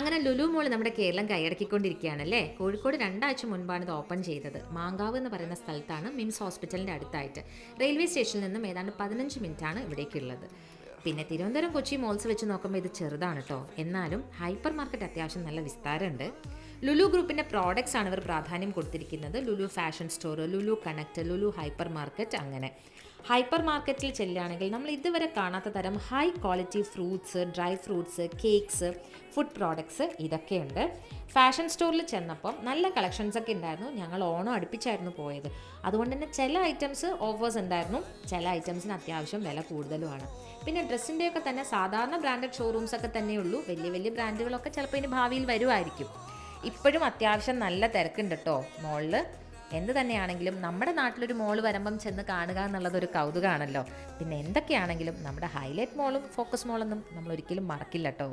അങ്ങനെ ലുലു മോൾ നമ്മുടെ കേരളം കൈയടക്കിക്കൊണ്ടിരിക്കുകയാണല്ലേ. കോഴിക്കോട് 2 ആഴ്ച മുൻപാണ് ഇത് ഓപ്പൺ ചെയ്തത്. മാങ്കാവ് എന്ന് പറയുന്ന സ്ഥലത്താണ്, മിംസ് ഹോസ്പിറ്റലിൻ്റെ അടുത്തായിട്ട്. റെയിൽവേ സ്റ്റേഷനിൽ നിന്നും ഏതാണ്ട് 15 മിനിറ്റാണ് ഇവിടേക്കുള്ളത്. പിന്നെ തിരുവനന്തപുരം കൊച്ചി മോൾസ് വെച്ച് നോക്കുമ്പോൾ ഇത് ചെറുതാണ് കേട്ടോ. എന്നാലും ഹൈപ്പർ മാർക്കറ്റ് അത്യാവശ്യം നല്ല വിസ്താരമുണ്ട്. ലുലു ഗ്രൂപ്പിൻ്റെ പ്രോഡക്ട്സ് ആണ് ഇവർ പ്രാധാന്യം കൊടുത്തിരിക്കുന്നത്. Lulu fashion store, Lulu connect, Lulu hyper market. അങ്ങനെ ഹൈപ്പർ മാർക്കറ്റിൽ ചെല്ലുകയാണെങ്കിൽ നമ്മൾ ഇതുവരെ കാണാത്ത തരം high quality fruits, dry fruits, cakes, food products ഇതൊക്കെയുണ്ട്. ഫാഷൻ സ്റ്റോറിൽ ചെന്നപ്പം നല്ല കളക്ഷൻസ് ഒക്കെ ഉണ്ടായിരുന്നു. ഞങ്ങൾ ഓണം അടുപ്പിച്ചായിരുന്നു പോയത്. അതുകൊണ്ട് തന്നെ ചില ഐറ്റംസ് ഓഫേഴ്സ് ഉണ്ടായിരുന്നു, ചില ഐറ്റംസിന് അത്യാവശ്യം വില കൂടുതലുമാണ്. പിന്നെ ഡ്രസ്സിൻ്റെയൊക്കെ തന്നെ സാധാരണ ബ്രാൻഡഡ് ഷോറൂംസ് ഒക്കെ തന്നെയുള്ളൂ. വലിയ വലിയ ബ്രാൻഡുകളൊക്കെ ചിലപ്പോൾ ഇനി ഭാവിയിൽ വരുമായിരിക്കും. ഇപ്പോഴും അത്യാവശ്യം നല്ല തിരക്കുണ്ട് കേട്ടോ മോളിൽ. എന്ത് തന്നെയാണെങ്കിലും നമ്മുടെ നാട്ടിലൊരു മോള് വരുമ്പം ചെന്ന് കാണുക എന്നുള്ളതൊരു കൗതുകമാണല്ലോ. പിന്നെ എന്തൊക്കെയാണെങ്കിലും നമ്മുടെ ഹൈലൈറ്റ് മോളും ഫോക്കസ് മോളൊന്നും നമ്മൾ ഒരിക്കലും മറക്കില്ല കേട്ടോ.